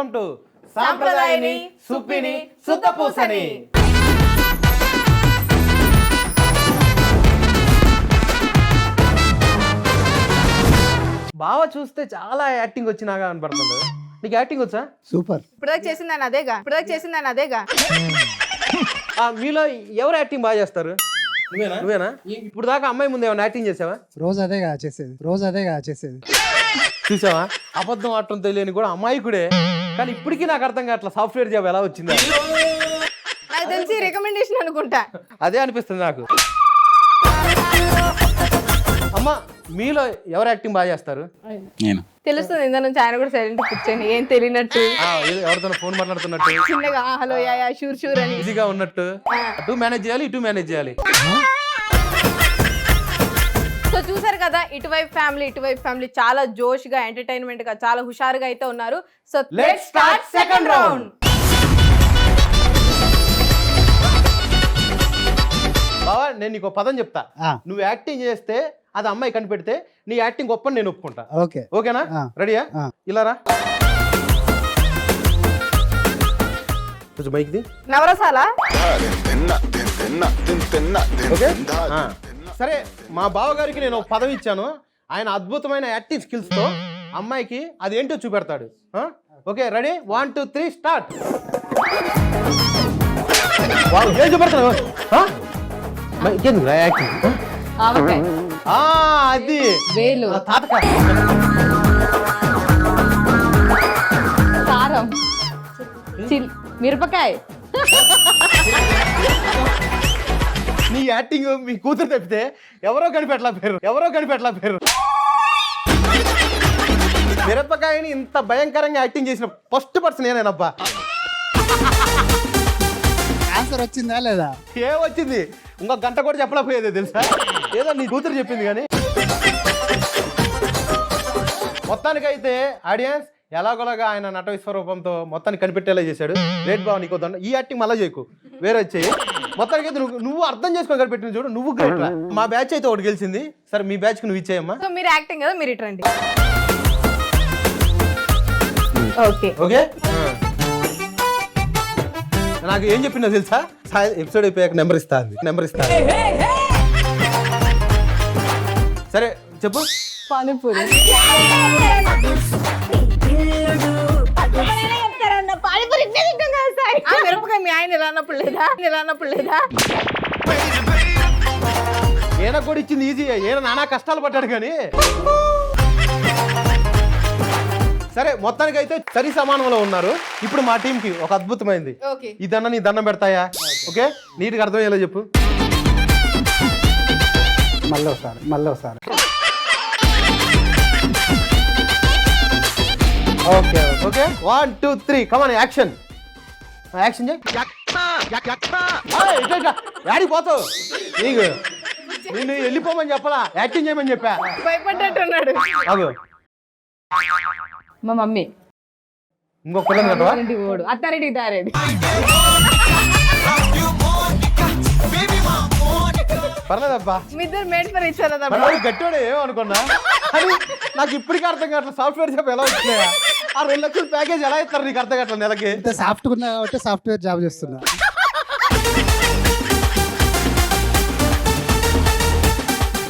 Welcome to సాంప్రదాయని సుప్పిని సుత్తపూసని. బావ చూస్తే చాలా యాక్టింగ్ వచ్చినాగా కనపడుతుంది. నీకు యాక్టింగ్ వచ్చా? సూపర్. ఇప్పుడు చేసిందని అదేగా మీలో ఎవరు యాక్టింగ్ బాగా చేస్తారు? నువ్వేనా? ఇప్పుడు దాకా అమ్మాయి ముందు ఏమైనా యాక్టింగ్ చేసావా? రోజు అదేగా చేసేది. చూసావా, అబద్ధం ఆడటం తెలియని కూడా అమ్మాయికుడే. కానీ ఇప్పటికీ నాకు అర్థం కావట్లా సాఫ్ట్వేర్ జాబ్ ఎలా వచ్చింది. నాకు తెలిసి రికమెండేషన్ అనుకుంటా. అదే అనిపిస్తుంది నాకు. అమ్మ, మీలో ఎవరు యాక్టింగ్ బాగా చేస్తారు? నేను. తెలుస్తుంది ఇంత నుంచి ఆయన కూడా సైలెంట్ కూర్చొని ఏం తెలియనట్టు, ఎవరితో ఫోన్ మాట్లాడుతున్నట్టు, చిన్నగా హలో యా షూర్ అని ఈజీగా ఉన్నట్టు. అటు మేనేజ్ చేయాలి, ఇటు మేనేజ్ చేయాలి. సో చూసారు కదా, ఇటువైపు ఫ్యామిలీ చాలా జోష్ గా, ఎంటర్టైన్మెంట్ గా, చాలా హుషారుగా అయితే ఉన్నారు. So let's start second round. బావా, నేను నీకు పదం చెప్తా. నువ్వు యాక్టింగ్ చేస్తే అది అమ్మాయి కనిపెడితే నీ యాక్టింగ్ గొప్పని నేను ఒప్పుకుంటా. ఓకేనా? రెడీయా? ఇలా రా. కొంచెం బైక్ది నవరసాల. ఓకే, సరే. మా బావగారికి నేను ఒక పదం ఇచ్చాను. ఆయన అద్భుతమైన యాక్టింగ్ స్కిల్స్ తో అమ్మాయికి అది ఏంటో చూపెడతాడు. Okay, ready? 1 2 3 స్టార్ట్. ఏం చూపెడతాడు? యాక్టింగ్ అది తాతక కారం, మిరపకాయ. నీ యాక్టింగ్ మీ కూతురు తప్పితే ఎవరో కనిపెట్టలా పేరు. మిరపకాయని ఇంత భయంకరంగా యాక్టింగ్ చేసిన ఫస్ట్ పర్సన్ నేనేనబ్బా. ఆన్సర్ వచ్చిందా లేదా? వచ్చింది. ఇంకొక గంట కూడా చెప్పలేకపోయేది తెలుసా. ఏదో నీ కూతురు చెప్పింది. కానీ మొత్తానికైతే ఆడియన్స్ ఎలాగోలాగా ఆయన నట విశ్వరూపంతో మొత్తాన్ని కనిపెట్టేలా చేశాడు. గ్రేట్ బావ, నీకు ఈ యాక్టింగ్ మళ్ళీ చేయకు, వేరే వచ్చేయి. మొత్తానికైతే నువ్వు అర్థం చేసుకొని కనిపెట్టిన చూడు, నువ్వు గ్రేట్. మా బ్యాచ్ అయితే ఒకటి గెలిచింది. సరే, మీ బ్యాచ్ కి నువ్వు ఇచ్చేయమ్మా. సో మీరు యాక్టింగ్ కదా, మీరు ఇట్రండి. Okay okay. నాకు ఏం చెప్పిందో తెలుసా? ఎపిసోడ్ అయిపోయాక నెంబర్ ఇస్తా. సరే చెప్పు. పానీపూరి. మిరపకాయ మీ ఆయన ఎలా అన్నప్పుడు లేదా? ఈయన కూడా ఇచ్చింది ఈజీ. ఈయన నానా కష్టాలు పడ్డాడు. కానీ సరే, మొత్తానికి అయితే సరి సమానంలో ఉన్నారు. ఇప్పుడు మా టీం కి ఒక అద్భుతమైంది. ఈ దండ నీ దండం పెడతాయా? ఓకే, నీట్గా అర్థమయ్యేలా చెప్పు. మళ్ళీ ఒకసారి. ఓకే 1 2 3 కమాన్, యాక్షన్ చేయి. యాడికి పోతావు? నీకు నిన్ను వెళ్ళిపోమని చెప్పలా, యాక్టింగ్ చేయమని చెప్పా. భయపడ్డట్టున్నాడు. అగో, మా మమ్మీ ఇంకొక పిల్లని కట్టవా? అత్తారెడ్డికి తారేది. పర్లేదబ్బా, మీ ఇద్దరు మేడ్ ఫర్ ఇచ్చారు. గట్టాడు ఏమనుకున్నా. కానీ నాకు ఇప్పటికీ అర్థం కావట్లేదు సాఫ్ట్వేర్ జాబ్ ఎలా వచ్చినాయా. ఆ 2 లక్షల ప్యాకేజ్ ఎలా ఇస్తారు నీకు అర్థం కావట్లేదు. నెలకి సాఫ్ట్గా ఉన్నా కాబట్టి సాఫ్ట్వేర్ జాబ్ చేస్తున్నా.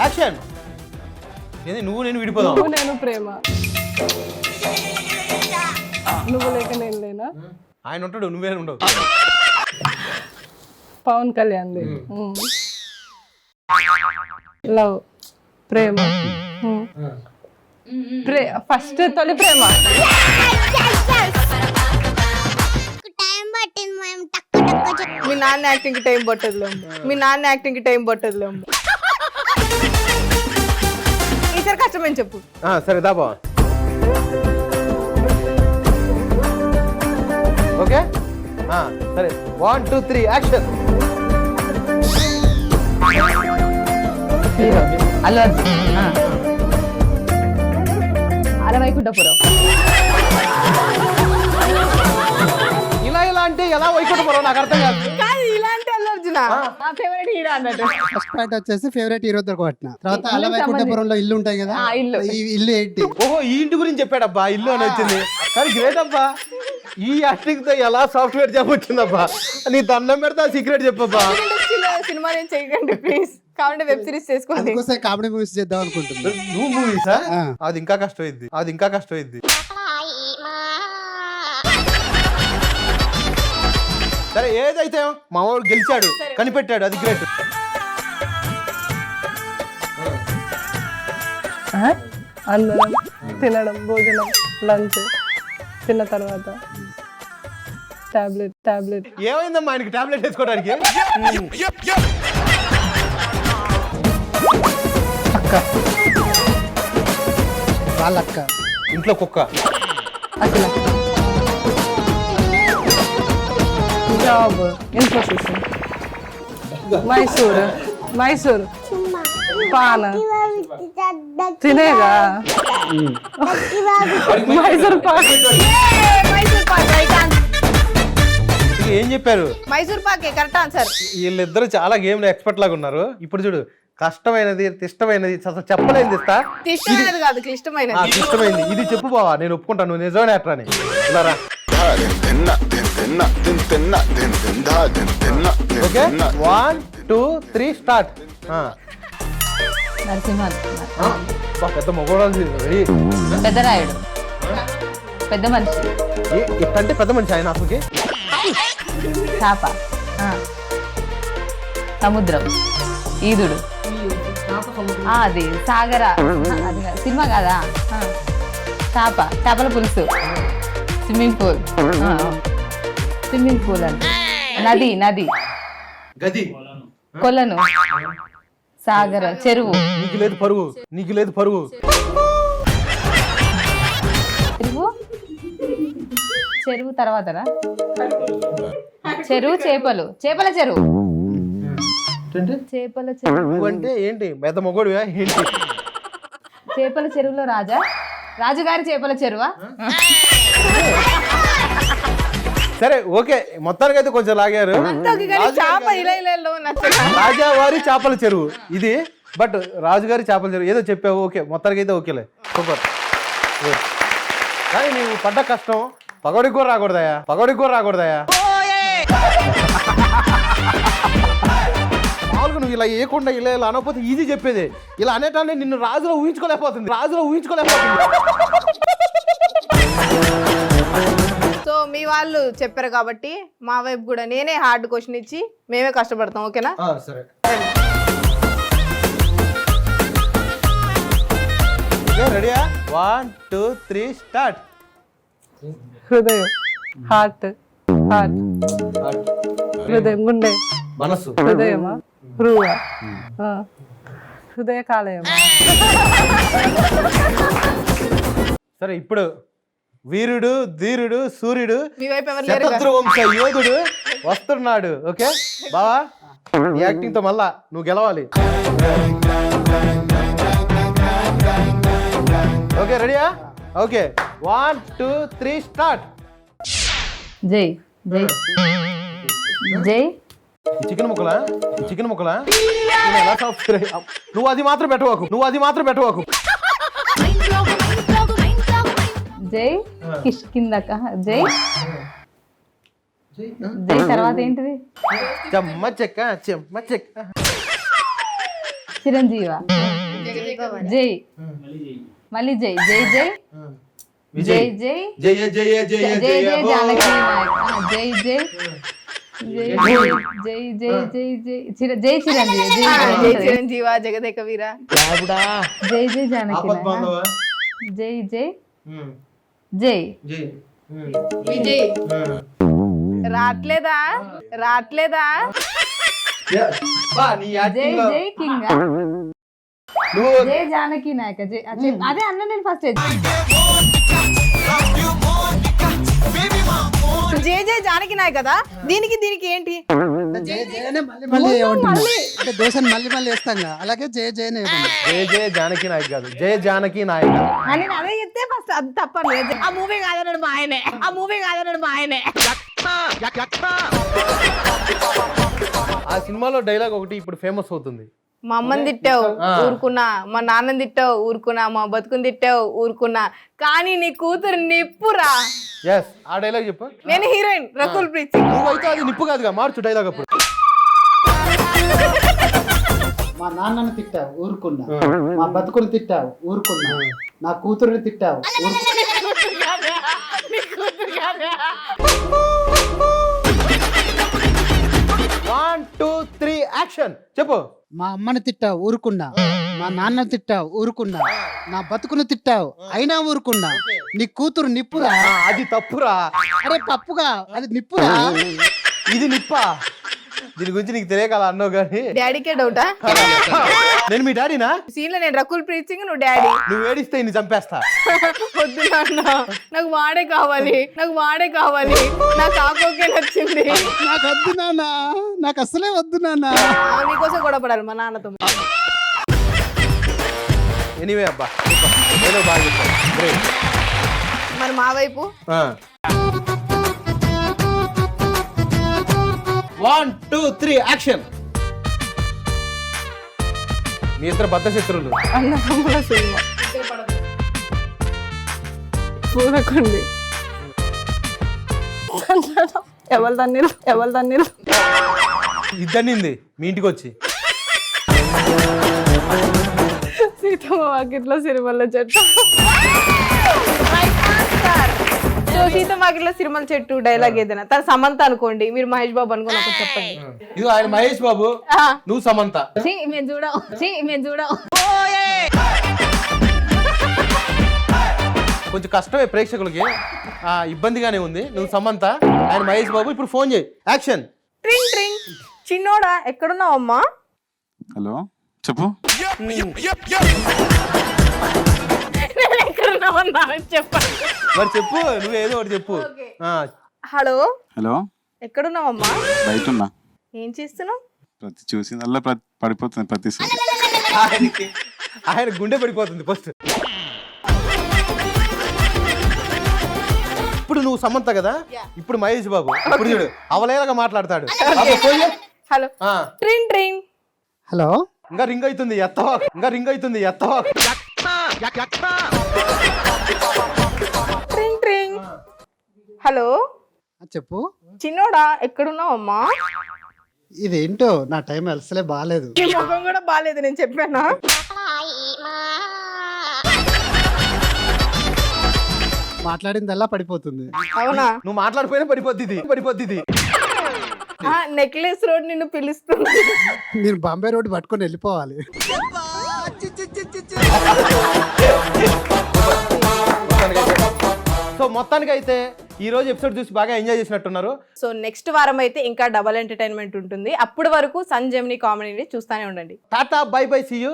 యాక్షన్. ఏంది నువ్వు నేను విడిపోదాం? నేను ప్రేమ, నువ్వు లేక నేను లేనా? ఆయన ఉంటాడు, నువ్వే ఉండవు. పవన్ కళ్యాణ్. లవ్, ప్రేమ, ఫస్ట్ తొలి ప్రేమ. మీ నాన్న యాక్టింగ్ కి టైం పట్టదులే. ఈసారి కష్టమని చెప్పు. సరే దాబా. ఓకే, సరే 1 2 3 యాక్షన్. అలవైకుంఠపురం. ఇలా అంటే ఎలా వైకుంఠపురం నాకు అర్థం కాదు. ఇలాంటి అల్లు అర్జున నా ఫేవరెట్ హీరో అన్నట్టు. ఫస్ట్ పాయింట్ వచ్చేసి ఫేవరెట్ హీరో తో కొట్టిన. తర్వాత అలవైకుంఠపురంలో ఇల్లు ఉంటాయి కదా, ఈ ఇల్లు ఏంటి? ఓహో, ఈ ఇంటి గురించి చెప్పాడబ్బా, ఇల్లు అని వచ్చింది. కానీ గ్రేట్ అబ్బా. ఈ యాక్టింగ్ తో ఎలా సాఫ్ట్వేర్ జాబ్ వచ్చిందబ్బా? నీ దండం పెడితే సీక్రెట్ చెప్పబ్బా. సినిమా నేను చేయకండి ప్లీజ్, కావాలంటే వెబ్ సిరీస్ చేసుకోండి. అందుకోసం కామెడీ మూవీస్ చేద్దాం అనుకుంటున్నా. నువ్వు మూవీసా? ఆ. అది ఇంకా కష్టమైంది, అది ఇంకా కష్టమైంది. సరే ఏదైతే మా వాడు గెలిచాడు, కనిపెట్టాడు, అది గ్రేట్. అన్నం తినడం, భోజనం, లంచ్, తిన్న తర్వాత టాబ్లెట్. ఏమైందమ్మా ఆయనకి టాబ్లెట్ వేసుకోవడానికి? వాళ్ళ అక్క. ఇంట్లో కుక్క. అసలు జాబ్ ఇన్ఫోసిస్, మైసూర్ పాన తినేగా మైసూర్ పాక్. Mysore pak right answer. ఇక ఏం చెప్పారు? Mysore pak correct answer. వీళ్ళిద్దరు చాలా గేమ్ లో ఎక్స్పర్ట్ లాగా ఉన్నారు. ఇప్పుడు చూడు, కష్టమైనది, ఇష్టమైనది, అసలు చెప్పలేనిది ఇస్తా. క్లిష్టమైనది కాదు, క్లిష్టమైనది. ఇష్టమైంది ఇది చెప్పు బావా, నేను ఒప్పుకుంటాను, నువ్వు నిజమైన యాక్టర్ అని. ఇలా రా. Okay 1 2 3 start. నరసింహ, పెద్ద మొగోడాలు పెద్దరాయుడు, పెద్ద మనిషి, ఎట్టంటే పెద్ద మనిషి ఆయన అసలుకి. చాప, సముద్రం, ఈదుడు, అది సాగర, అది కాదు, సినిమా కాదా? చాప, చేపల పులుసు, స్విమ్మింగ్ పూల్ అంటే నది, గది, కొలను, సాగర, చెరువు, నీకు లేదు పరువు, నీకు లేదు పరువు. చెరువు తర్వాతనా? చెరువు, చేపల చెరువు. నువ్వు అంటే ఏంటి పెద్ద మొగోడివా ఏంటి? చేపల చెరువులో రాజుగారి చేపల చెరువా? సరే ఓకే, మొత్తానికి అయితే కొంచెం లాగారు. చేప ఇలలో రాజావారి చేపల చెరువు ఇది, బట్ రాజుగారి చేపల చెరువు ఏదో చెప్పావు. ఓకే మొత్తానికి అయితే ఓకేలే, సూపర్. కానీ నీవు పడ్డ కష్టం పగోడికి కూడా రాకూడదయా. మామూలుగా నువ్వు ఇలా వేయకుండా ఇలా అనకపోతే ఈజీ చెప్పేది. ఇలా అనేటాన్ని నిన్ను రాజులో ఊహించుకోలేకపోతుంది. సో మీ వాళ్ళు చెప్పారు కాబట్టి మా వైపు కూడా నేనే హార్డ్ క్వశ్చన్ ఇచ్చి మేమే కష్టపడతాం. ఓకేనా? సరే రెడీయా? 1 2 3 స్టార్ట్. హృదయం, హార్ట్, హృదయం, గుండె, మనసు, హృదయమా, హృదయ కాలయమా. సరే ఇప్పుడు వీరుడు, ధీరుడు, సూర్యుడు, మీ వైపు ఎవరు లేరు శతద్రు వంశ యోధుడు వస్తున్నాడు. ఓకే బావా, ఈ యాక్టింగ్ తో మళ్ళా నువ్వు గెలవాలి. ఓకే రెడీయా? Okay 1 2 3 start. జై చికెన్ ముక్కలా నేను ఎలా సాఫ్ట్వేర్? నువ్వు అది మాత్రం పెట్టవాకు. జై కిష్కిందక, జై తర్వాత ఏంటిది? చెమ్మ చెక్క. చిరంజీవా, జై మళ్ళీ జై విజయ్ జై జయ జయ జయ జై జయ జానకి నాయక్, జై చిరంజీవి, జై చిరంజీవ, జగదేక వీర, జై జానకి నాయక్, జై విజయ్. రాట్లేదా? జై కింగ్, జై జానకి నాయక, అదే అన్న నేను ఫస్ట్. జై జానకి నాయక్ కదా, దీనికి ఏంటి? అంటే దోశని మళ్ళీ వేస్తాం కదా, అలాగే జయ జానకి నాయక్ కాదు, జయ జానకి నాయక్ అని అదే చెప్తే ఫస్ట్ అది తప్పలేదు. ఆ మూవీ కాదన్నాడు మా ఆయనే. ఆ సినిమాలో డైలాగ్ ఒకటి ఇప్పుడు ఫేమస్ అవుతుంది. మా అమ్మని తిట్టావు ఊరుకున్నా, మా నాన్నని తిట్టావు ఊరుకున్నా, మా బతుకుని తిట్టావు ఊరుకున్నా, కానీ నీ కూతురు నిప్పురా. ఎస్, ఆ డైలాగ్ చెప్పు. నేను హీరోయిన్ రకుల్ ప్రీత్ సింగ్. నువ్వైతే అది నిప్పు కాదుగా, మార్చు డైలాగ్ అప్పుడు. మా నాన్నని తిట్టావు ఊరుకున్నా, మా బతుకుని తిట్టావు ఊరుకున్నా, నా కూతురుని తిట్టావు ఊరుకున్నా. 1 2 3 యాక్షన్ చెప్పు. మా అమ్మని తిట్టావు ఊరుకున్నా, మా నాన్నని తిట్టావు ఊరుకున్నా, నా బతుకుని తిట్టావు అయినా ఊరుకున్నా, నీ కూతురు నిప్పురా. అది తప్పురా. అరే పప్పుగా అది నిప్పురా. ఇది నిప్పా? దీని గురించి నీకు తెలియక అలా అన్నావు కానీ. డాడీకే డౌటా? నేను మీ డాడీనా? సీన్ లో నేను రకుల్ ప్రీత్ సింగ్, నువ్వు డాడీ. నువ్వు ఏడిస్తే ఇన్ని చంపేస్తా. వద్దు నాన్న, నాకు వాడే కావాలి, నాకు వాడే కావాలి, నాకు ఆకోకే నచ్చింది. నాకు వద్దు నాన్న, నాకు అసలే వద్దు నాన్న. నీకోసం గొడవ పడాలి మా నాన్నతో. ఎనీవే అబ్బా, ఏదో బాగా చెప్పావు. Great. మరి మా వైపు 1 2 3 యాక్షన్. మీ ఇద్దరు బద్ద శత్రువులు. అన్నదమ్ముల సినిమా పూరకుండి ఎవరు దాన్ని ఇద్దరినింది మీ ఇంటికి వచ్చి. సీతమ్మ వాకిట్లో సినిమాలో చెట్టు. సో సీతమ్మాకిలో సిరిమల చెట్టు డైలాగ్ ఏదైనా తన సమంత అనుకోండి, మీరు మహేష్ బాబు అనుకోండి, ఒకటి చెప్పండి. ఇది ఆయన మహేష్ బాబు, నువ్వు సమంత. మేము చూడం కొంచెం కష్టమే ప్రేక్షకులకి, ఇబ్బందిగానే ఉంది. నువ్వు సమంత, ఆయన మహేష్ బాబు. ఇప్పుడు ఫోన్ చేయి. యాక్షన్. ట్రింగ్ ట్రింగ్. చిన్నోడా ఎక్కడున్నావు అమ్మా? హలో చెప్పు. ఎక్కడున్నావన్నా చెప్పండి. మరి చెప్పు, నువ్వు ఏదో ఒకటి చెప్పు. హలో హలో ఎక్కడున్నావమ్మా? బయట ఉన్నా. ఏం చేస్తున్నావు? ప్రతి చూసిందల్లా పడిపోతుంది ప్రతిసారి. ఆయన గుండె పడిపోతుంది ఫస్ట్. ఇప్పుడు నువ్వు సమంత కదా, ఇప్పుడు మహేష్ బాబు. ఇప్పుడు చూడు అవలేలాగా మాట్లాడతాడు. అబ్బా, ఫోన్ చేయి. హలో ట్రింగ్ ట్రింగ్. హలో ఇంకా రింగ్ అవుతుంది ఎత్తవా. ట్రింగ్ ట్రింగ్. హలో చెప్పు. చిన్నోడా ఎక్కడున్నావు అమ్మా? ఇదేంటో నా టైం అసలే బాగాలేదు. నీ ముఖం కూడా బాగాలేదు, నేను చెప్పానా? మాట్లాడిందల్లా పడిపోతుంది. అవునా? నువ్వు మాట్లాడిపోయినా పడిపోద్ది ఇది. నెక్లెస్ రోడ్ నిన్ను పిలుస్తుంది. నేను బాంబే రోడ్డు పట్టుకొని వెళ్ళిపోవాలి. సో మొత్తానికి అయితే ఈ రోజు ఎపిసోడ్ చూసి బాగా ఎంజాయ్ చేసినట్టున్నారు. సో నెక్స్ట్ వారం అయితే ఇంకా డబల్ ఎంటర్టైన్మెంట్ ఉంటుంది. అప్పటి వరకు సన్ జెమినీ కామెడీని చూస్తూనే ఉండండి. Tata bye bye, see you.